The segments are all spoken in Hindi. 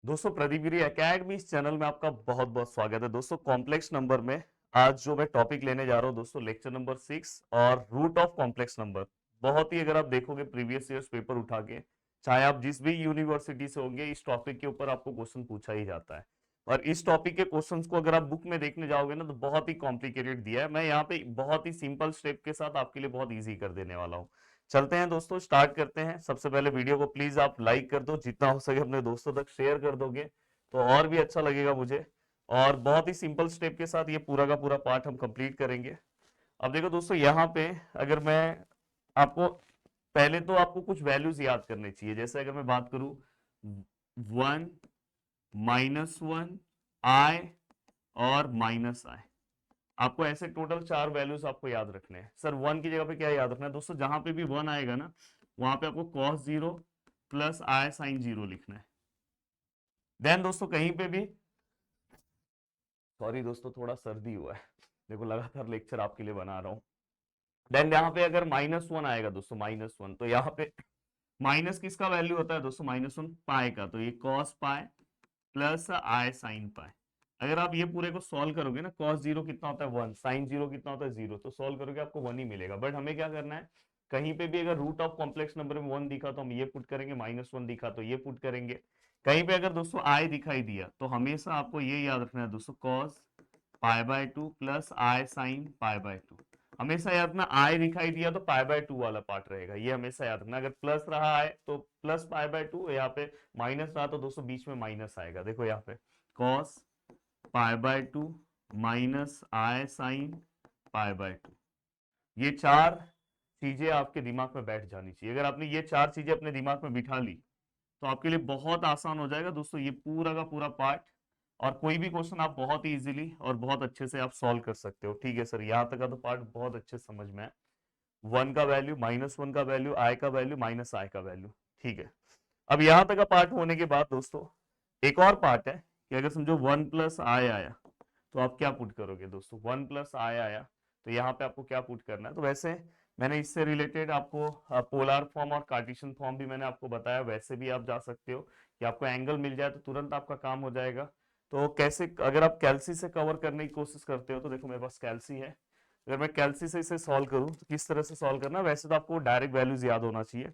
दोस्तों प्रदीप गिरी एकेडमी इस चैनल में आपका बहुत बहुत स्वागत है। दोस्तों कॉम्प्लेक्स नंबर में आज जो मैं टॉपिक लेने जा रहा हूं दोस्तों, लेक्चर नंबर 6 और रूट ऑफ कॉम्प्लेक्स नंबर। बहुत ही अगर आप देखोगे प्रीवियस ईयर्स पेपर उठा के, चाहे आप जिस भी यूनिवर्सिटी से होंगे, इस टॉपिक के ऊपर आपको क्वेश्चन पूछा ही जाता है। और इस टॉपिक के क्वेश्चन को अगर आप बुक में देखने जाओगे ना, तो बहुत ही कॉम्प्लिकेटेड दिया है। मैं यहाँ पे बहुत ही सिंपल स्टेप के साथ आपके लिए बहुत ईजी कर देने वाला हूँ। चलते हैं दोस्तों, स्टार्ट करते हैं। सबसे पहले वीडियो को प्लीज आप लाइक कर दो, जितना हो सके अपने दोस्तों तक शेयर कर दोगे तो और भी अच्छा लगेगा मुझे। और बहुत ही सिंपल स्टेप के साथ ये पूरा का पूरा पार्ट हम कंप्लीट करेंगे। अब देखो दोस्तों, यहाँ पे अगर मैं आपको पहले तो आपको कुछ वैल्यूज याद करनी चाहिए। जैसे अगर मैं बात करूं 1 -1 आई और -i, आपको ऐसे टोटल 4 वैल्यूज आपको याद रखने हैं। सर 1 की जगह पे क्या याद रखना है दोस्तों? जहां पे भी 1 आएगा ना, वहां पे आपको cos 0 प्लस i sin 0 लिखना है। देन दोस्तों कहीं पे भी, सॉरी दोस्तों थोड़ा सर्दी हुआ है, देखो लगातार लेक्चर आपके लिए बना रहा हूँ। देन यहाँ पे अगर -1 आएगा दोस्तों, -1, तो यहाँ पे माइनस किसका वैल्यू होता है दोस्तों? -1 पाई का, तो ये cos pi plus i sin पाई। अगर आप ये पूरे को सॉल्व करोगे ना, cos 0 कितना होता है 1, sin 0 कितना होता है 0, तो सॉल्व करोगे आपको 1 ही मिलेगा। बट हमें क्या करना है, कहीं पे भी अगर रूट ऑफ कॉम्प्लेक्स नंबर में 1 दिखा तो हम ये पुट करेंगे, -1 दिखा तो ये पुट करेंगे। कहीं पे अगर दोस्तों i दिखाई दिया तो हमेशा आपको ये याद रखना है दोस्तों, cos π/2 प्लस i sin π/2। हमेशा याद रखना, i दिखाई दिया तो π/2 वाला पार्ट रहेगा, ये हमेशा याद रखना। अगर प्लस रहा है तो प्लस π/2, यहाँ पे माइनस रहा तो दोस्तों बीच में माइनस आएगा। देखो यहाँ पे cos π/2 माइनस i sin π/2। ये 4 चीजें आपके दिमाग में बैठ जानी चाहिए। अगर आपने ये 4 चीजें अपने दिमाग में बिठा ली तो आपके लिए बहुत आसान हो जाएगा दोस्तों ये पूरा का पूरा पार्ट। और कोई भी क्वेश्चन आप बहुत ही इजीली और बहुत अच्छे से आप सॉल्व कर सकते हो। ठीक है सर, यहाँ तक का तो पार्ट बहुत अच्छे समझ में है। 1 का वैल्यू, -1 का वैल्यू, i का वैल्यू, -i का वैल्यू। ठीक है, अब यहाँ तक का पार्ट होने के बाद दोस्तों एक और पार्ट है कि अगर समझो 1 प्लस आई आया तो आप क्या पुट करोगे दोस्तों? 1 प्लस आई आया तो यहाँ पे आपको क्या पुट करना है? तो वैसे मैंने इससे रिलेटेड आपको पोलर फॉर्म और कार्टेशियन फॉर्म भी मैंने आपको बताया, वैसे भी आप जा सकते हो कि आपको एंगल मिल जाए तो तुरंत आपका काम हो जाएगा। तो कैसे, अगर आप कैल्सी से कवर करने की कोशिश करते हो तो देखो मेरे पास कैल्सी है। अगर मैं कैल्सी से इसे सॉल्व करूं तो किस तरह से सॉल्व करना है? वैसे तो आपको डायरेक्ट वैल्यूज याद होना चाहिए।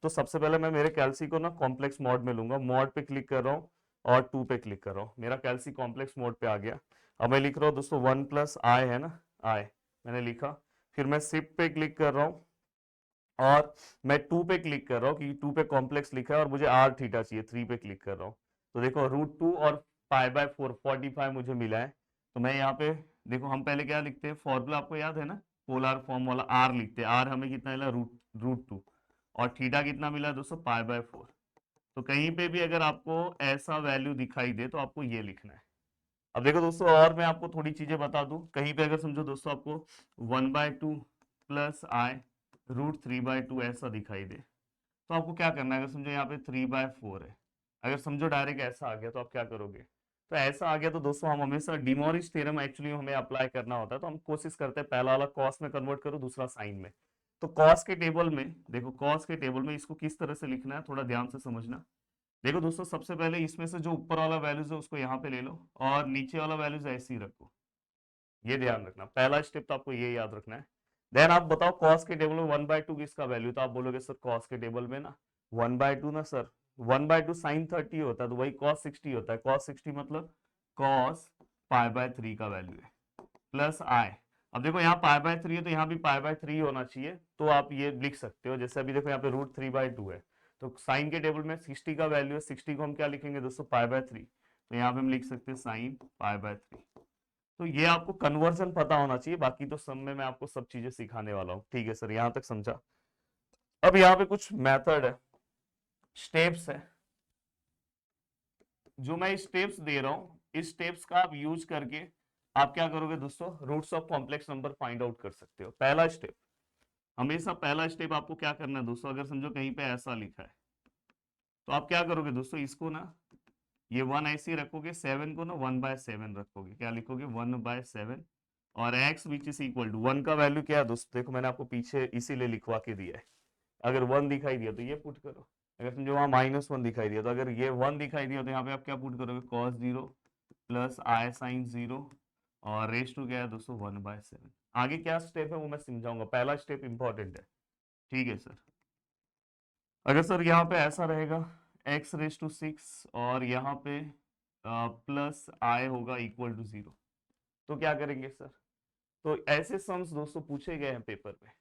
तो सबसे पहले मैं मेरे कैल्सी को ना कॉम्प्लेक्स मॉड में लूंगा। मॉड पे क्लिक कर रहा हूँ और 2 पे क्लिक कर रहा हूँ, मेरा कैल्सी कॉम्प्लेक्स मोड पे आ गया। अब मैं लिख रहा हूँ दोस्तों 1 प्लस आई है ना, आई मैंने लिखा। फिर मैं शिफ्ट पे क्लिक कर रहा हूँ और मैं 2 पे क्लिक कर रहा हूँ, क्योंकि 2 पे कॉम्प्लेक्स लिखा है और मुझे r थीटा चाहिए। 3 पे क्लिक कर रहा हूँ तो देखो √2 और π/4 45 मुझे मिला है। तो मैं यहाँ पे देखो, हम पहले क्या लिखते हैं, फॉर्मूला आपको याद है ना, पोलर फॉर्म वाला r लिखते हैं। r हमें कितना मिला? √2। और थीटा कितना मिला दोस्तों? π/4। तो कहीं पे भी अगर आपको ऐसा वैल्यू दिखाई दे तो आपको ये लिखना है। अब देखो दोस्तों, और मैं आपको थोड़ी चीजें बता दूं। कहीं पे अगर समझो दोस्तों आपको 1/2 प्लस आई √3/2 ऐसा दिखाई दे तो आपको क्या करना है? अगर समझो यहाँ पे 3/4 है, अगर समझो डायरेक्ट ऐसा आ गया तो आप क्या करोगे? तो ऐसा आ गया तो दोस्तों हम हमेशा डिमोरिस थ्योरम एक्चुअली हमें अप्लाई करना होता है, तो हम कोशिश करते हैं पहला वाला कॉस में कन्वर्ट करो, दूसरा साइन में। तो कॉस के टेबल में देखो, कॉस के टेबल में इसको किस तरह से लिखना है थोड़ा ध्यान से समझना। देखो दोस्तों, सबसे पहले इसमें से जो ऊपर वाला वैल्यूज है उसको यहाँ पे ले लो और नीचे वाला वैल्यूज ऐसे ही रखो। ये ध्यान रखना, पहला स्टेप तो आपको ये याद रखना है। देन आप बताओ कॉस के टेबल में 1/2 किसका वैल्यू? तो आप बोलोगे सर कॉस के टेबल में ना 1/2 ना सर, 1/2 साइन 30 होता है, तो वही कॉस 60 होता है। कॉस 60 मतलब कॉस π/3 का वैल्यू है प्लस आई। अब देखो यहाँ π/3 है तो यहाँ भी π/3 होना चाहिए, तो आप ये लिख सकते हो। जैसे अभी देखो यहाँ पे √3/2 है, तो साइन के टेबल में 60 का वैल्यू है, 60 को हम क्या लिखेंगे दोस्तों? π/3। तो यहाँ पे हम लिख सकते हैं साइन π/3। तो ये आपको कन्वर्जन पता होना चाहिए, बाकी तो सब में मैं आपको सब चीजें सिखाने वाला हूँ। ठीक है सर, यहाँ तक समझा। अब यहाँ पे कुछ मेथड है, स्टेप्स है, जो मैं स्टेप्स दे रहा हूँ, इस स्टेप्स का आप यूज करके आप क्या करोगे दोस्तों? Roots of complex number find out कर सकते हो। पहला स्टेप, हमेशा पहला स्टेप आपको क्या करना है दोस्तों? अगर समझो कहीं पे ऐसा लिखा है तो आप क्या करोगे दोस्तों? इसको ना ये 1 ऐसे ही रखोगे, 7 को ना 1/7 रखोगे। क्या लिखोगे? 1/7। और x which is equal to 1 का वैल्यू क्या है दोस्तों? देखो मैंने आपको पीछे इसीलिए लिखवा के दिया है। अगर 1 दिखाई दिया तो ये पुट करो, अगर समझो वहाँ -1 दिखाई दिया, तो अगर ये 1 दिखाई दिया तो यहाँ पे आप क्या पुट करोगे, कॉस 0 प्लस आई साइन 0 और रेस टू क्या है दोस्तों 1/7। आगे क्या स्टेप है वो मैं समझाऊंगा, पहला स्टेप इंपॉर्टेंट है। ठीक है सर। अगर सर यहाँ पे ऐसा रहेगा x⁻⁶ और यहाँ पे प्लस आई होगा इक्वल टू 0, तो क्या करेंगे सर। तो ऐसे सम्स दोस्तों पूछे गए हैं पेपर में।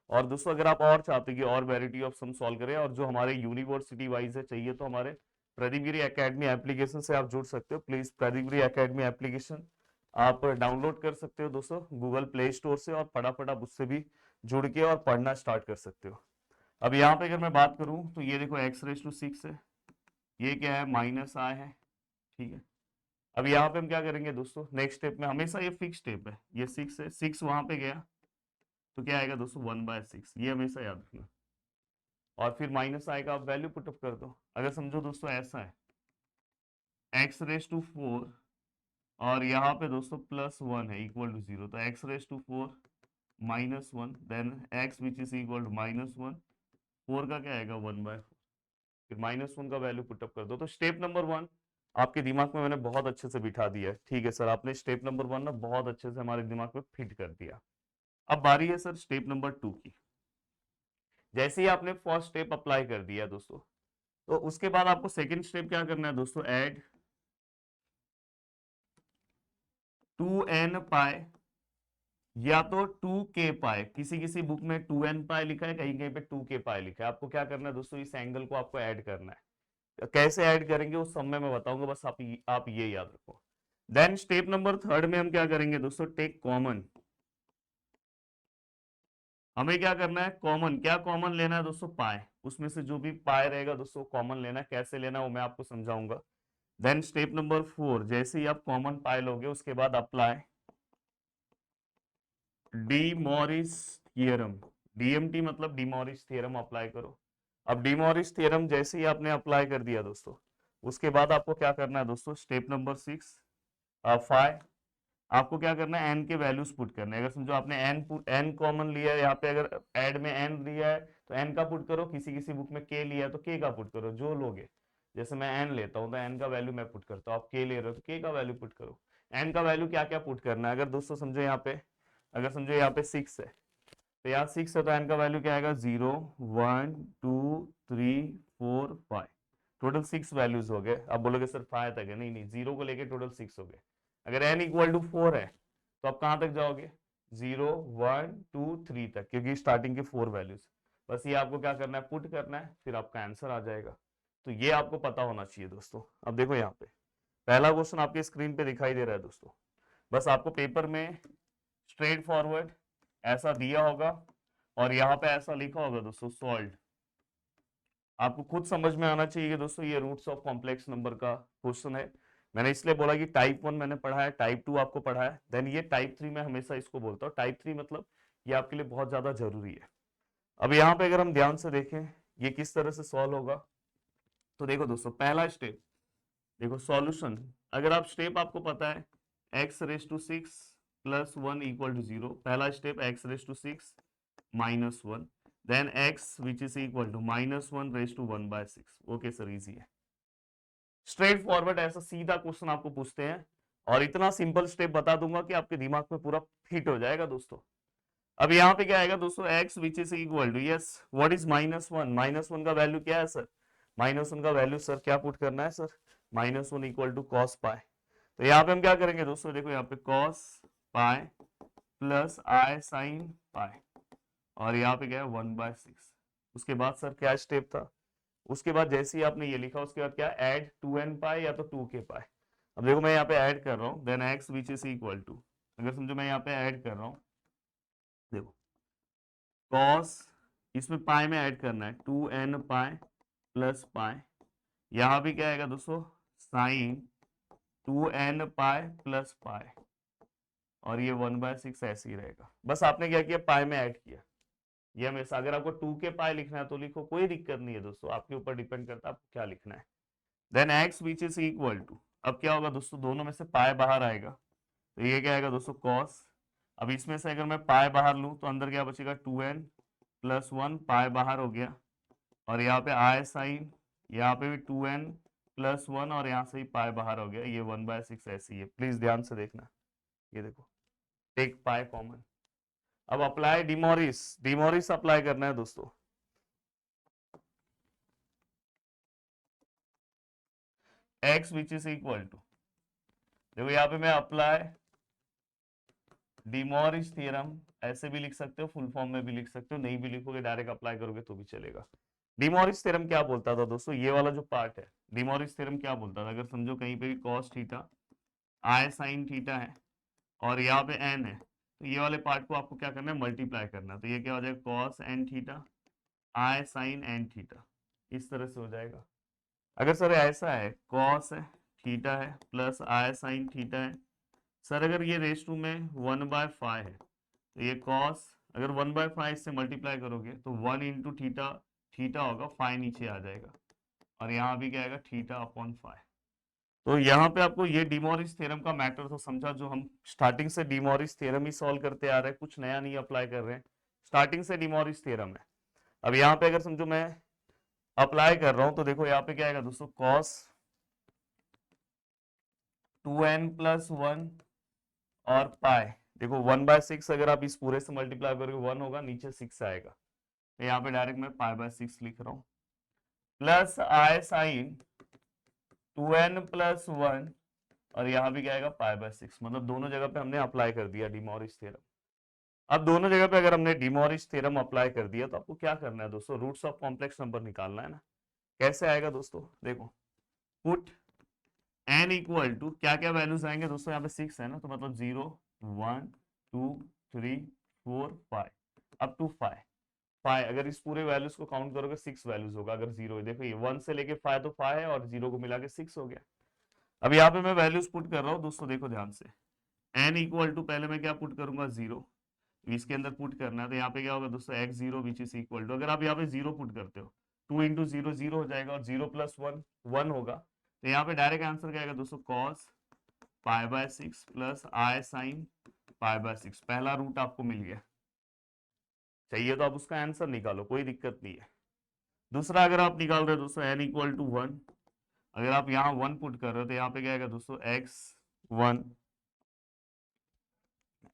और दोस्तों अगर आप और चाहते हैं कि और वैरायटी ऑफ सम सॉल्व करें और जो हमारे यूनिवर्सिटी वाइज है चाहिए, तो हमारे प्रदीप गिरी एकेडमी एप्लीकेशन से आप जुड़ सकते हो। Please Pradeep Giri academy application आप डाउनलोड कर सकते हो दोस्तों गूगल प्ले स्टोर से, और फटाफट आप उससे भी जुड़ के और पढ़ना स्टार्ट कर सकते हो। अब यहाँ पे अगर मैं बात करूं तो ये देखो x⁻⁶ है, ये क्या है -i है। ठीक है। अब यहाँ पे हम क्या करेंगे दोस्तों, नेक्स्ट स्टेप में हमेशा ये फिक्स स्टेप है, ये 6 है, 6 वहां पे गया तो क्या आएगा दोस्तों 1/6, ये हमेशा याद रखना। और फिर -i का आप वैल्यू पुटअप कर दो। अगर समझो दोस्तों ऐसा है x⁻⁴ और यहाँ पे दोस्तों +1 है इक्वल टू 0, तो x⁻⁴ -1 then x which is equal to -1, 4 का क्या आएगा 1/4, फिर -1 का वैल्यू पुटअप कर दो। तो स्टेप नंबर 1 आपके दिमाग में मैंने बहुत अच्छे से बिठा दिया है। ठीक है सर, आपने स्टेप नंबर 1 ना बहुत अच्छे से हमारे दिमाग में फिट कर दिया। अब बारी है सर स्टेप नंबर 2 की। जैसे ही आपने फर्स्ट स्टेप अप्लाई कर दिया दोस्तों, तो उसके बाद आपको सेकंड स्टेप क्या करना है दोस्तों, ऐड 2n पाई या तो 2k पाई, किसी किसी बुक में 2n पाई लिखा है, कहीं कहीं पे 2k पाई लिखा है। आपको क्या करना है दोस्तों, इस एंगल को आपको ऐड करना है। कैसे ऐड करेंगे उस समय मैं बताऊंगा, बस आप ये याद रखो। देन स्टेप नंबर 3 में हम क्या करेंगे दोस्तों, टेक कॉमन। हमें क्या करना है, कॉमन, क्या कॉमन लेना है दोस्तों, पाए, उसमें से जो भी पाए रहेगा दोस्तों कॉमन लेना है। कैसे लेना है वो मैं आपको समझाऊंगा। देन स्टेप नंबर 4, जैसे ही आप कॉमन पाए लोगे उसके बाद apply D Morris theorem, DMT मतलब डी मॉरिस थियरम अप्लाई करो। अब डी मॉरिस थियरम जैसे ही आपने अप्लाई कर दिया दोस्तों, उसके बाद आपको क्या करना है दोस्तों, स्टेप नंबर 6 5 आपको क्या करना है, एन के वैल्यूज पुट करना है। अगर समझो आपने एन कॉमन लिया है यहाँ पे, अगर ऐड में एन लिया है तो एन का पुट करो, किसी किसी बुक में के लिया है तो के का पुट करो, जो लोगे। जैसे मैं एन लेता हूँ तो एन का वैल्यू मैं पुट करता हूँ, आप के ले रहे हो तो के का वैल्यू पुट करो। एन का वैल्यू क्या क्या पुट करना है, अगर दोस्तों समझो यहाँ पे, अगर समझो यहाँ पे 6 है, तो यहाँ 6 है तो एन का वैल्यू क्या आएगा, 0 1 2 3 4 5, टोटल 6 वैल्यूज हो गए। अब बोलोगे सर 5 तक है, नहीं नहीं, 0 को लेके टोटल 6 हो गए। अगर n इक्वल टू 4 है तो आप कहां तक जाओगे, 0 1 2 3 तक, क्योंकि स्टार्टिंग के 4 वैल्यूज। बस ये आपको क्या करना है, पुट करना है, फिर आपका आंसर आ जाएगा। तो ये आपको पता होना चाहिए दोस्तों। अब देखो यहाँ पे पहला क्वेश्चन आपके स्क्रीन पे दिखाई दे रहा है दोस्तों। बस आपको पेपर में स्ट्रेट फॉरवर्ड ऐसा दिया होगा और यहाँ पे ऐसा लिखा होगा दोस्तों सॉल्व। आपको खुद समझ में आना चाहिए कि दोस्तों ये रूट्स ऑफ कॉम्प्लेक्स नंबर का क्वेश्चन है। मैंने इसलिए बोला कि टाइप 1 मैंने पढ़ा है, टाइप 2 आपको पढ़ा है, देन ये टाइप 3 मैं हमेशा इसको बोलता हूँ। टाइप 3 मतलब ये आपके लिए बहुत ज्यादा जरूरी है। अब यहाँ पे अगर हम ध्यान से देखें ये किस तरह से सॉल्व होगा, तो देखो दोस्तों पहला स्टेप, देखो सॉल्यूशन। अगर आप स्टेप आपको पता है x⁻⁶ + 1 = 0, पहला step x⁻⁶ -1, then x which is equal to -1 raised to 1/6। Okay sir, easy है, स्ट्रेट फॉरवर्ड, ऐसा सीधा क्वेश्चन आपको पूछते हैं और इतना सिंपल स्टेप बता दूंगा कि आपके दिमाग में पूरा फिट हो जाएगा दोस्तों। अब यहाँ पे क्या आएगा दोस्तों, x which is equal to, yes what is -1, -1 का वैल्यू क्या है सर, -1 का वैल्यू सर क्या पुट करना है सर, -1 इक्वल टू cos पाई। तो यहाँ पे हम क्या करेंगे दोस्तों, देखो यहाँ पे cos pi plus i sine pi और यहाँ पे क्या है 1/6। उसके बाद सर क्या स्टेप था, उसके बाद जैसे ही आपने ये लिखा उसके बाद क्या, ऐड 2n पाई या तो 2k पाई। अब देखो मैं यहाँ पे ऐड कर रहा हूँ, then x which is equal to, अगर समझो मैं यहाँ पे ऐड कर रहा हूँ, देखो cos, इसमें पाई में ऐड करना है 2n पाई प्लस पाई, यहाँ भी क्या आएगा दोस्तों sign 2n pi plus pi और ये 1/6 ऐसे ही रहेगा। बस आपने क्या किया, पाई में ऐड किया। ये हमेशा, अगर आपको 2k पाई लिखना है तो लिखो, कोई दिक्कत नहीं है दोस्तों, आपके ऊपर डिपेंड करता है आपको क्या लिखना है। Then x which is equal to, अब क्या होगा दोस्तों, दोनों में से पाए बाहर आएगा तो ये क्या आएगा दोस्तों cos। अब इसमें से अगर मैं पाए बाहर लूं तो अंदर क्या बचेगा 2n + 1, पाए बाहर हो गया, और यहाँ पे आई साइन, यहाँ पे भी 2n+1 और यहाँ से ही पाई बाहर हो गया, ये 1/6 ऐसी है। प्लीज ध्यान से देखना, ये देखो टेक पाई कॉमन। अब अप्लाई डिमोरिस, डिमोरिस अप्लाई करना है दोस्तों। x which is equal to, देखो यहाँ पे मैं अप्लाई डिमोरिस थ्योरम ऐसे भी लिख सकते हो, फुल फॉर्म में भी लिख सकते हो, नहीं भी लिखोगे डायरेक्ट अप्लाई करोगे तो भी चलेगा। डिमोरिस थ्योरम क्या बोलता था दोस्तों, ये वाला जो पार्ट है, डिमोरिस थ्योरम क्या बोलता था, अगर समझो कहीं पे भी कॉस थीटा आई साइन थीटा है और यहाँ पे एन है, तो ये वाले पार्ट को आपको क्या करना है, मल्टीप्लाई करना है। तो ये क्या हो जाएगा, कॉस एन थीटा आई साइन एन थीटा, इस तरह से हो जाएगा। अगर सर ऐसा है कॉस है थीटा है प्लस आई साइन थीटा है, सर अगर ये रेस टू में 1/5 है तो ये कॉस, अगर 1/5 से मल्टीप्लाई करोगे तो 1 इंटू थीटा, थीटा होगा, फाइ नीचे आ जाएगा और यहाँ भी क्या आएगा, थीटा अपॉन फाइ। तो यहाँ पे आपको ये डिमोरिस थ्योरम का मैटर तो समझा, जो हम स्टार्टिंग से डिमोरिस थ्योरम ही सॉल्व करते आ रहे हैं, कुछ नया नहीं अप्लाई कर रहे हैं, स्टार्टिंग से डिमोरिस थ्योरम है। अब यहाँ पे अगर समझो मैं अप्लाई कर रहा हूं तो देखो यहाँ पे क्या आएगा दोस्तों, कॉस 2n+1 और पाई, देखो 1/6 अगर आप इस पूरे से मल्टीप्लाई करोगे 1 होगा, नीचे 6 आएगा, तो यहाँ पे डायरेक्ट मैं पाई/6 लिख रहा हूँ, प्लस आई साइन 2n+1 और यहाँ भी क्या आएगा, पाई/6, मतलब दोनों जगह पे हमने अप्लाई कर दिया डिमोरिस थ्योरम। अब दोनों जगह पे अगर हमने डिमोरिस थ्योरम अप्लाई कर दिया तो आपको क्या करना है दोस्तों, रूट्स ऑफ कॉम्प्लेक्स नंबर निकालना है ना। कैसे आएगा दोस्तों, देखो पुट n इक्वल टू, क्या क्या वैल्यूज आएंगे दोस्तों, यहाँ पे 6 है ना, तो मतलब 0 1 2 3 4 5 अप टू 5। अगर इस पूरे वैल्यूज को काउंट करोगे 6 वैल्यूज होगा, अगर 0 है, देखो ये 1 से लेके 5 तो 5 है और 0 को मिला के 6 हो गया। अब यहाँ पे मैं वैल्यूज पुट कर रहा हूँ दोस्तों, देखो ध्यान से, n इक्वल टू पहले मैं क्या पुट करूंगा, 0, इसके अंदर पुट करना है, तो यहाँ पे क्या होगा दोस्तों, x0 which is equal to, अगर आप यहाँ पे 0 पुट करते हो 2 इंटू 0 0 हो जाएगा और 0+1 1 होगा, तो यहाँ पे डायरेक्ट आंसर क्या आएगा दोस्तों, कॉस पाई/6 प्लस आई साइन पाई/6, पहला रूट आपको मिल गया। चाहिए तो आप उसका आंसर निकालो, कोई दिक्कत नहीं है। दूसरा अगर आप निकाल रहे हो दोस्तों n इक्वल टू 1, अगर आप यहाँ 1 पुट कर रहे हो तो यहाँ पे क्या आएगा दोस्तों,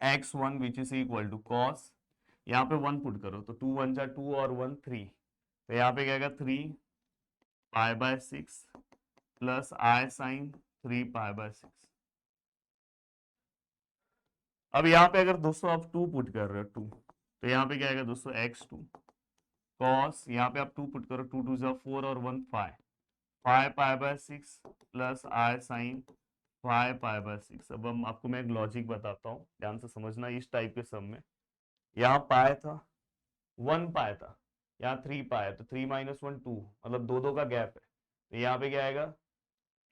x1 which is equal to cos, यहाँ पे 1 पुट करो तो 2 1 जा 2 और 1 3, तो यहाँ पे क्या आएगा 3 पाई/6 प्लस आई साइन 3 पाई/6। अब यहाँ पे अगर दोस्तों आप 2 पुट कर रहे हो 2, तो यहाँ पे क्या आएगा दोस्तों, x2 कॉस, यहाँ पे आप 2 पुट करो, 2 2 जा 4 और 1 5 पाई/6 प्लस आई साइन 5 पाई/6। अब हम आपको मैं एक लॉजिक बताता हूँ, ध्यान से समझना, इस टाइप के सम में यहाँ पाई था 1 पाई था, यहाँ 3 पाई है, तो 3 - 1 2, मतलब दो दो का गैप है, तो यहाँ पे क्या आएगा,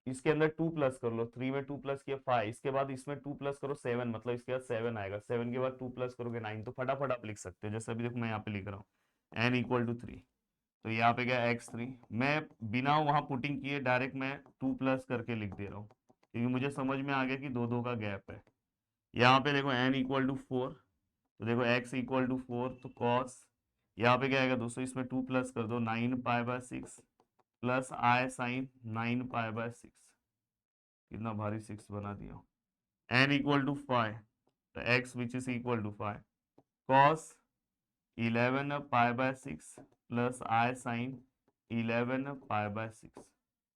इसके अंदर 2 प्लस कर लो, 3 में 2 प्लस किया 5, इसके बाद इसमें 2 प्लस करो 7, मतलब इसके बाद 7 आएगा, 7 के बाद 2 प्लस करोगे 9, तो फटाफट आप लिख सकते हो, जैसे अभी देखो मैं यहाँ पे लिख रहा हूँ n इक्वल टू 3, तो यहाँ पे क्या x3, मैं बिना वहां पुटिंग किए डायरेक्ट मैं 2 प्लस करके लिख दे रहा हूँ, क्योंकि मुझे समझ में आ गया कि दो दो का गैप है। यहाँ पे देखो n इक्वल टू 4, तो देखो x इक्वल टू 4, तो कॉस, यहाँ पे क्या आएगा दोस्तों, इसमें 2 प्लस कर दो 9 पाई/6 प्लस आई साइन 9 पाई/6, कितना भारी 6 बना दिया। n इक्वल टू 5, तो x which is equal to 5 cos 11 pi plus i sine 11 pi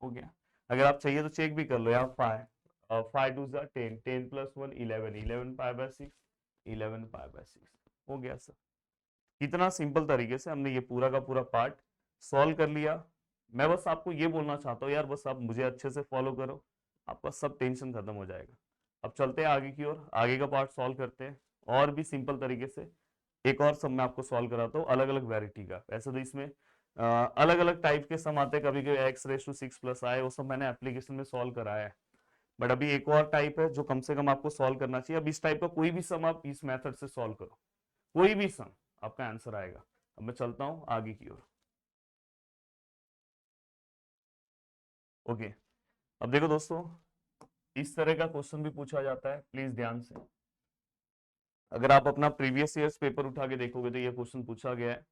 हो गया। अगर आप चाहिए तो चेक भी कर लो, यहाँ 5 2 10, 10 + 1 11, 11 पाई/6 11 पाई/6 हो गया सर। कितना सिंपल तरीके से हमने ये पूरा का पूरा पार्ट सॉल्व कर लिया। मैं बस आपको ये बोलना चाहता हूँ यार, बस आप मुझे अच्छे से फॉलो करो, आपका सब टेंशन खत्म हो जाएगा। अब चलते हैं आगे की ओर, आगे का पार्ट सॉल्व करते हैं और भी सिंपल तरीके से। एक और सम मैं आपको सॉल्व कराता हूँ अलग अलग वेराइटी का। वैसे तो इसमें अलग अलग टाइप के सम आते हैं, कभी कभी x⁻⁶ आए, वो सब मैंने एप्लीकेशन में सॉल्व कराया है, बट अभी एक और टाइप है जो कम से कम आपको सॉल्व करना चाहिए। अब इस टाइप का कोई भी सम आप इस मेथड से सॉल्व करो, कोई भी सम आपका आंसर आएगा। अब मैं चलता हूं आगे की ओर। ओके, अब देखो दोस्तों, इस तरह का क्वेश्चन भी पूछा जाता है, प्लीज ध्यान से। अगर आप अपना प्रीवियस ईयर्स पेपर उठा के देखोगे तो ये क्वेश्चन पूछा गया है।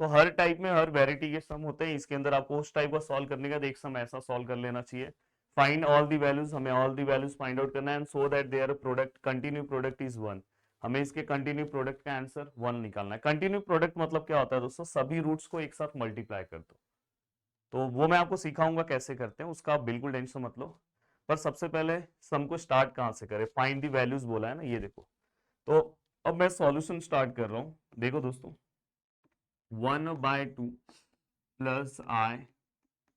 तो हर टाइप में हर वेराइटी के सम होते हैं, इसके अंदर आपको उस टाइप का सॉल्व करने का एक सम ऐसा सॉल्व कर लेना चाहिए। फाइंड ऑल दी वैल्यूज, हमें all the values find out करना है, and so that their product continue product is 1। हमें इसके कंटिन्यू प्रोडक्ट का आंसर 1 निकालना है। कंटिन्यू प्रोडक्ट मतलब क्या होता है दोस्तों, सभी रूट्स को एक साथ मल्टीप्लाई कर दो। तो वो मैं आपको सिखाऊंगा कैसे करते हैं, उसका आप बिल्कुल टेंशन मत लो। पर सबसे पहले सम को स्टार्ट कहाँ से करें, फाइंड दी वैल्यूज बोला है ना, ये देखो। तो अब मैं सॉल्यूशन स्टार्ट कर रहा हूँ। देखो दोस्तों, 1/2 plus i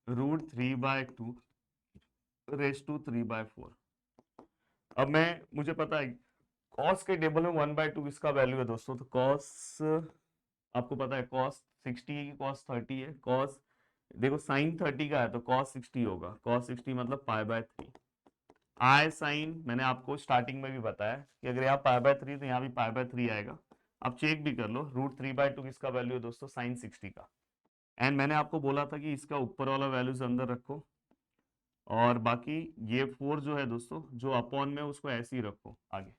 root 3/2 raise to 3/4। अब मुझे पता है कॉस के टेबल में 1/2 किसका वैल्यू है दोस्तों, तो कॉस आपको पता है कॉस 60 है कि कॉस 30 है। कॉस देखो साइन 30 का है तो कॉस 60 होगा, कॉस 60 मतलब π/3। आई साइन मैंने आपको स्टार्टिंग में भी बताया कि अगर यहाँ π/3 तो यहाँ भी π/3 आएगा। आप चेक भी कर लो, रूट 3/2 किसका वैल्यू है दोस्तों, साइन 60 का। एंड मैंने आपको बोला था कि इसका ऊपर वाला वैल्यूज अंदर रखो, और बाकी ये 4 जो है दोस्तों, जो अपॉन में उसको ऐसे ही रखो आगे।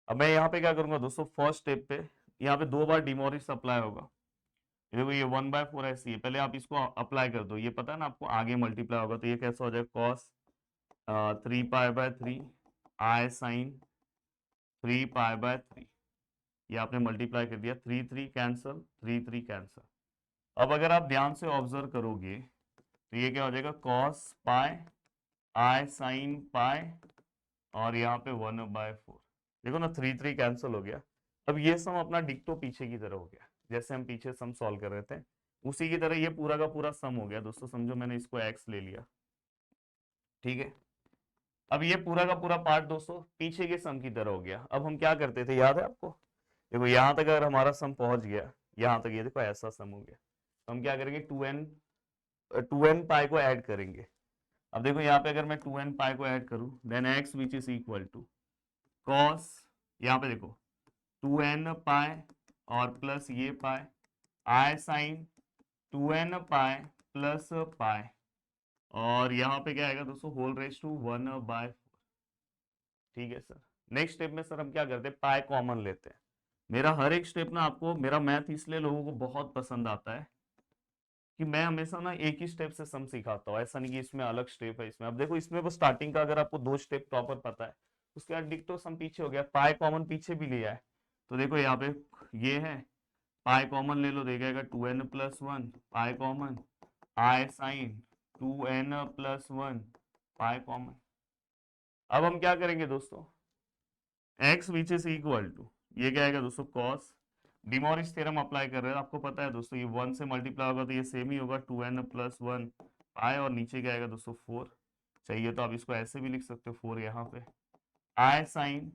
अब मैं यहाँ पे क्या करूंगा दोस्तों, फर्स्ट स्टेप पे यहाँ पे 2 बार डिमोरिस अप्लाई होगा। देखो ये 1/4 ऐसी है, पहले आप इसको अप्लाई कर दो, ये पता है ना आपको, आगे मल्टीप्लाई होगा तो ये कैसा हो जाएगा, कॉस 3π/3 आई साइन 3π/3। ये आपने मल्टीप्लाई कर दिया, 3 कैंसल, 3 कैंसल। अब अगर आप ध्यान से ऑब्जर्व करोगे तो ये क्या हो जाएगा, कॉस पाई आई साइन पाई और यहाँ पे 1/4। देखो ना 3 कैंसिल हो गया। अब ये सम अपना डिक्टो पीछे की तरह हो गया, जैसे हम पीछे सम सॉल्व कर रहे थे उसी की तरह ये पूरा का पूरा सम हो गया दोस्तों। समझो मैंने इसको x ले लिया, ठीक है। अब ये पूरा का पूरा पार्ट दोस्तों पीछे के सम की तरह हो गया। अब हम क्या करते थे, याद है आपको, देखो यहाँ तक अगर हमारा सम पहुंच गया, यहाँ तक ये देखो ऐसा सम हो गया, तो हम क्या करेंगे, 2n पाई को ऐड करेंगे। अब देखो यहाँ पे अगर मैं 2n पाई को ऐड करूं, then x which is equal to cos, यहाँ पे देखो 2n पाई और प्लस ये पाई आई sign 2n pi plus pi, और यहाँ पे क्या आएगा दोस्तों, होल रेस टू 1/4। ठीक है सर। नेक्स्ट स्टेप में सर हम क्या करते हैं, पाई कॉमन लेते हैं। मेरा हर एक स्टेप ना, आपको मेरा मैथ इसलिए लोगों को बहुत पसंद आता है कि मैं हमेशा ना एक ही स्टेप से सम सिखाता हूँ, ऐसा नहीं कि इसमें अलग स्टेप है। इसमें अब देखो, इसमें वो स्टार्टिंग का अगर आपको 2 स्टेप प्रॉपर पता है, उसके बाद डिक्टो सम पीछे हो गया, पाई कॉमन पीछे भी लिया है। तो देखो यहाँ पे ये है, पाई कॉमन ले लो, दे जाएगा 2n+1 pi common i sine 2n+1 pi common. अब हम क्या करेंगे दोस्तों, x which is equal to, ये क्या आएगा दोस्तों, कॉस डिमोरिस थ्योरम अप्लाई कर रहे हैं, आपको पता है दोस्तों ये 1 से मल्टीप्लाई होगा तो ये सेम ही होगा 2n+1 पाई, और नीचे क्या आएगा दोस्तों 4। चाहिए तो आप इसको ऐसे भी लिख सकते हो 4 यहाँ पे, आई साइन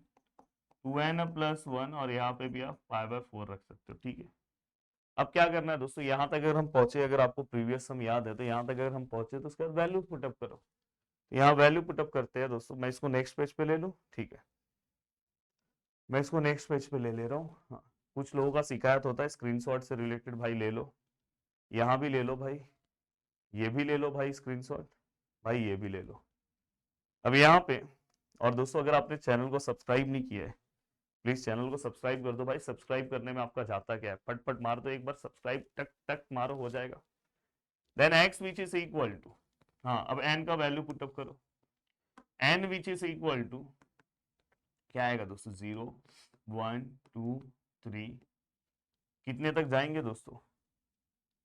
2n+1 और यहाँ पे भी आप π/4 रख सकते हो, ठीक है। अब क्या करना है दोस्तों, यहाँ तक अगर हम पहुंचे, अगर आपको प्रीवियस सम याद है तो यहाँ तक अगर हम पहुंचे तो उसके बाद वैल्यू पुटअप करो। यहाँ वैल्यू पुटअप करते हैं दोस्तों, मैं इसको नेक्स्ट पेज पे ले लूँ, ठीक है, मैं इसको नेक्स्ट पेज पे ले रहा हूँ। हाँ, कुछ लोगों का शिकायत होता है स्क्रीनशॉट से रिलेटेड, भाई ले लो, यहाँ भी ले लो भाई, ये भी ले लो भाई स्क्रीनशॉट, भाई ये भी ले लो। अब यहाँ पे, और दोस्तों अगर आपने चैनल को सब्सक्राइब नहीं किया है, प्लीज चैनल को सब्सक्राइब कर दो भाई। सब्सक्राइब करने में आपका जाता क्या है, फटफट मार दो एक बार सब्सक्राइब, टक टक मारो, हो जाएगा। Then x which is equal to, हाँ अब n का वैल्यू पुटअप करो, n which is equal to क्या आएगा दोस्तों, 0 1 2 3, कितने तक जाएंगे दोस्तों,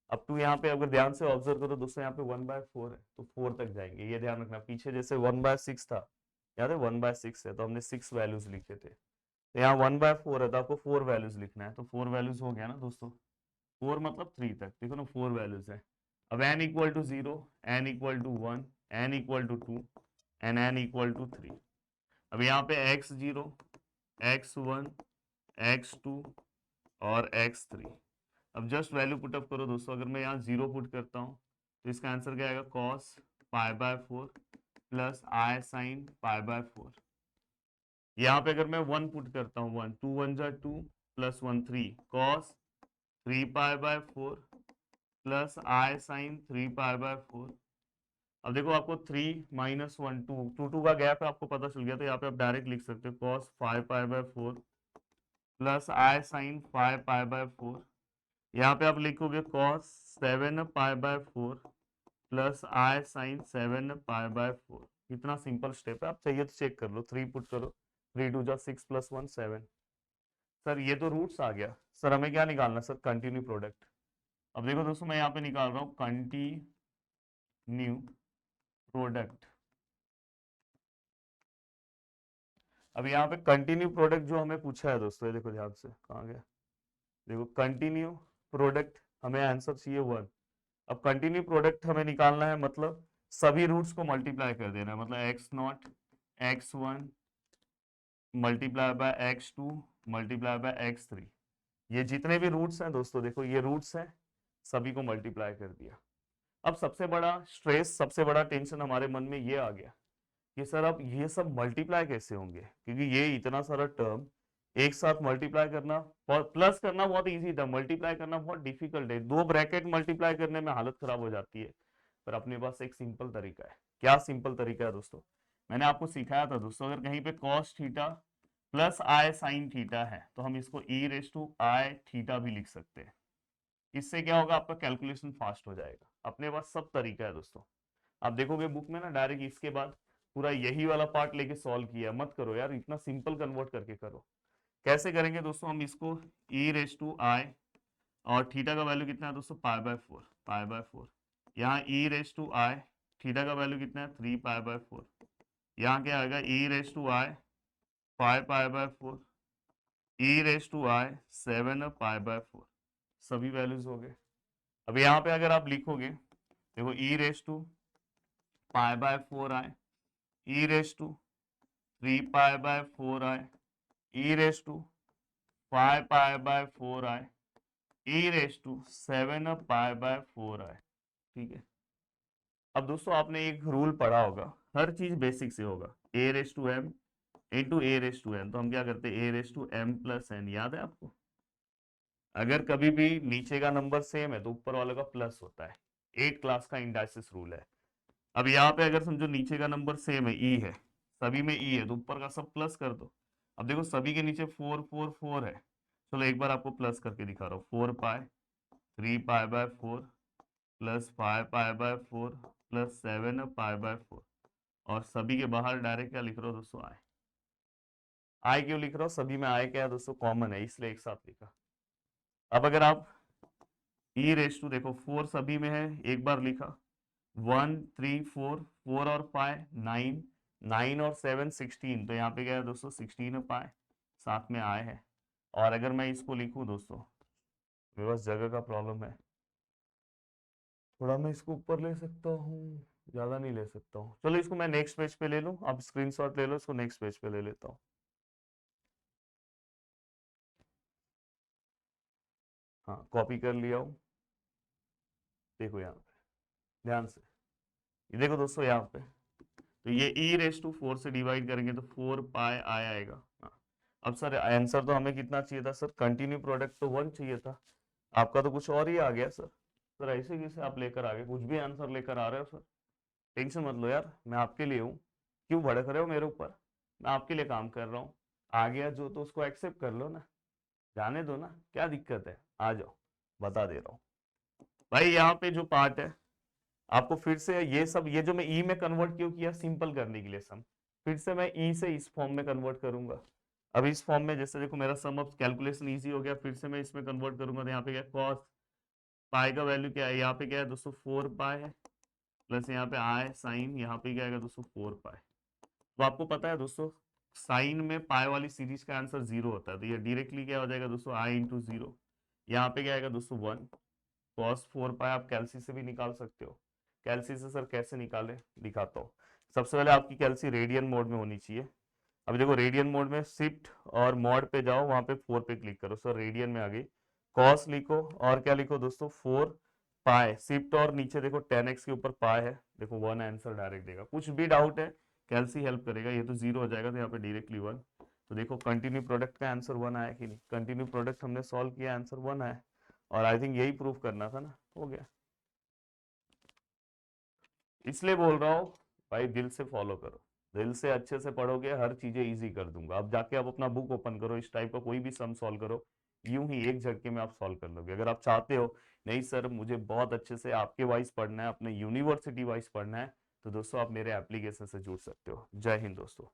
अप टू यहाँ पे अगर ध्यान से ऑब्जर्व करो दोस्तों, यहाँ पे 1/4 है तो 4 तक जाएंगे, ये ध्यान रखना। पीछे जैसे 1/6 था, याद है 1/6 है तो हमने 6 वैल्यूज लिखे थे, तो यहाँ 1/4 है तो आपको 4 वैल्यूज लिखना है, तो 4 वैल्यूज हो गया ना दोस्तों, 4 मतलब 3 तक, देखो ना 4 वैल्यूज है। अब n equal to 0, n equal to 1, n equal to 2 and n equal to 3। अब यहाँ पे x0, x1, x2 और x3। अब जस्ट वैल्यू पुटअप करो दोस्तों, अगर मैं यहाँ 0 पुट करता हूँ तो इसका आंसर क्या आएगा, cos π/4 प्लस आई साइन π/4। यहाँ पे अगर मैं 1 पुट करता हूँ, 1 2 1 जा 2 plus 1 3 cos 3π/4 plus i sign 3π/4। अब देखो आपको 3 - 1 2 का गैप है, आपको पता चल गया, तो यहाँ पे आप डायरेक्ट लिख सकते हो cos 5π/4 प्लस आई साइन 5π/4। यहाँ पे आप लिखोगे cos 7 पाई/4 प्लस आई साइन 7 पाई/4। इतना सिंपल स्टेप है, आप चाहिए तो चेक कर लो, 3 पुट करो, 3 2 जा 6 + 1 7। सर ये तो रूट्स आ गया, सर हमें क्या निकालना सर, कंटिन्यू प्रोडक्ट। अब देखो दोस्तों मैं यहाँ पे निकाल रहा हूँ कंटिन्यू प्रोडक्ट। अब यहाँ पे कंटिन्यू प्रोडक्ट जो हमें पूछा है दोस्तों, ये देखो ध्यान से, कहाँ गया, देखो कंटिन्यू प्रोडक्ट, हमें आंसर चाहिए 1। अब कंटिन्यू प्रोडक्ट हमें निकालना है, मतलब सभी रूट्स को मल्टीप्लाई कर देना है, मतलब x0 x1 multiply by x2 multiply by x3। ये जितने भी रूट्स हैं दोस्तों, देखो ये रूट्स हैं, सभी को मल्टीप्लाई कर दिया। अब सबसे बड़ा स्ट्रेस, सबसे बड़ा टेंशन हमारे मन में ये आ गया कि सर अब ये सब मल्टीप्लाई कैसे होंगे, क्योंकि ये इतना सारा टर्म एक साथ मल्टीप्लाई करना, प्लस करना बहुत इजी था, मल्टीप्लाई करना बहुत डिफिकल्ट है, 2 ब्रैकेट मल्टीप्लाई करने में हालत खराब हो जाती है। पर अपने पास एक सिंपल तरीका है। क्या सिंपल तरीका है दोस्तों, मैंने आपको सिखाया था दोस्तों, अगर कहीं पे cos theta plus i sine theta है तो हम इसको e थीटा भी लिख सकते हैं। इससे क्या होगा, आपका कैलकुलेशन फास्ट हो जाएगा। अपने पास सब तरीका है दोस्तों। आप देखोगे बुक में ना, डायरेक्ट इसके बाद पूरा यही वाला पार्ट लेके सॉल्व किया, मत करो यार, इतना सिंपल कन्वर्ट करके करो। कैसे करेंगे दोस्तों, हम इसको e और थीटा का वैल्यू कितना है दोस्तों, पाई/4 यहाँ e थीटा का वैल्यू कितना है 3 पाई/4। यहाँ क्या आएगा e 5 पाई/4 7 पाई/4, सभी वैल्यूज हो गए। अब यहाँ पे अगर आप लिखोगे, देखो e 5/4 e 3 पाई/4 e 5 पाई/4 e 7 पाई/4। ठीक है। अब दोस्तों आपने एक रूल पढ़ा होगा, हर चीज बेसिक से होगा, a m into a m, तो हम क्या करते हैं a m+n, याद है आपको। अगर कभी भी नीचे का नंबर सेम है तो ऊपर वाले का प्लस होता है, 8 क्लास का इंडाइसिस रूल है। अब यहाँ पे अगर समझो नीचे का नंबर सेम है, ई है, सभी में ई है, तो ऊपर का सब प्लस कर दो। अब देखो सभी के नीचे 4 4 4 है, चलो एक बार आपको प्लस करके दिखा रहा हूँ, 4 पाई 3 पाई/4 प्लस 5 पाई/4 प्लस 7 पाई/4, और सभी के बाहर डायरेक्ट क्या लिख रहा हो दोस्तों, आई। आई क्यों लिख रहा हूँ, सभी में आई क्या है दोस्तों, कॉमन है, इसलिए एक साथ लिखा। अब अगर आप देखो 4 सभी में है, एक बार लिखा, 1 3 4 4 और 5 9 9 और 7 16, तो यहाँ पे क्या है दोस्तों 16 पाए, साथ में आए हैं। और अगर मैं इसको लिखूं दोस्तों, मेरे पास जगह का प्रॉब्लम है, थोड़ा मैं इसको ऊपर ले सकता हूँ, ज्यादा नहीं ले सकता हूँ, चलो इसको मैं नेक्स्ट पेज पे ले लूँ, आप स्क्रीनशॉट ले लो, इसको नेक्स्ट पेज पे ले लेता हूँ। हाँ कॉपी कर लिया हूँ, देखो यहाँ पे ध्यान से, ये देखो दोस्तों यहाँ पे, तो ये e⁴ से डिवाइड करेंगे तो 4 पाई आई आएगा। हाँ। अब सर आंसर तो हमें कितना चाहिए था सर, कंटिन्यू प्रोडक्ट तो 1 चाहिए था, आपका तो कुछ और ही आ गया सर। सर ऐसे कैसे आप लेकर आ गए, कुछ भी आंसर लेकर आ रहे हो सर, टेंशन मत लो यार, मैं आपके लिए हूँ, क्यों भड़क रहे हो मेरे ऊपर, मैं आपके लिए काम कर रहा हूँ। आ गया जो तो उसको एक्सेप्ट कर लो ना, जाने दो ना, क्या दिक्कत है, आ जाओ, बता दे रहा हूँ। भाई यहाँ पे जो पार्ट है, आपको फिर से ये सब, ये जो मैं ई में कन्वर्ट क्यों किया, सिंपल करने के लिए सम, फिर से मैं ई से इस फॉर्म में कन्वर्ट करूंगा। अब इस फॉर्म में जैसे देखो मेरा सम अब कैलकुलेशन इजी हो गया, फिर से मैं इसमें कन्वर्ट करूंगा, तो यहाँ पे क्या कॉस पाई का वैल्यू क्या है, यहाँ पे क्या है दोस्तों 4 पाई है, प्लस यहाँ पे आई साइन, यहाँ पे क्या आएगा दोस्तों 4 पाई। तो आपको पता है दोस्तों, साइन में पाई वाली सीरीज का आंसर 0 होता है, तो ये डायरेक्टली क्या हो जाएगा दोस्तों, आई इंटू 0, यहाँ पे क्या आएगा दोस्तों 1, कॉस 4 पाई आप कैलसी से भी निकाल सकते हो। कैलसी से सर कैसे निकाले, दिखाता हूँ। सबसे पहले आपकी कैलसी रेडियन मोड में होनी चाहिए। अब देखो रेडियन मोड में शिफ्ट और मॉड पे जाओ, वहां पे 4 पे क्लिक करो, सर रेडियन में आ गई, कॉस लिखो और क्या लिखो दोस्तों 4 पाए, शिफ्ट और नीचे देखो 10x के ऊपर पाए है, देखो 1 आंसर डायरेक्ट देगा। कुछ भी डाउट है कैलसी हेल्प करेगा, ये तो 0 हो जाएगा, तो यहाँ पे डायरेक्टली 1। तो देखो कंटिन्यू प्रोडक्ट का आंसर 1 आया कि नहीं, कंटिन्यू प्रोडक्ट हमने सॉल्व किया, आंसर 1 आया, और आई थिंक यही प्रूफ करना था ना, हो गया। इसलिए बोल रहा हूँ भाई, दिल से फॉलो करो, दिल से अच्छे से पढ़ोगे, हर चीजें इजी कर दूंगा। अब जाके आप अपना बुक ओपन करो, इस टाइप का कोई भी सम सॉल्व करो, यूं ही एक झटके में आप सॉल्व कर लोगे। अगर आप चाहते हो नहीं सर मुझे बहुत अच्छे से आपके वाइज पढ़ना है, अपने यूनिवर्सिटी वाइज पढ़ना है, तो दोस्तों आप मेरे एप्लीकेशन से जुड़ सकते हो। जय हिंद दोस्तों।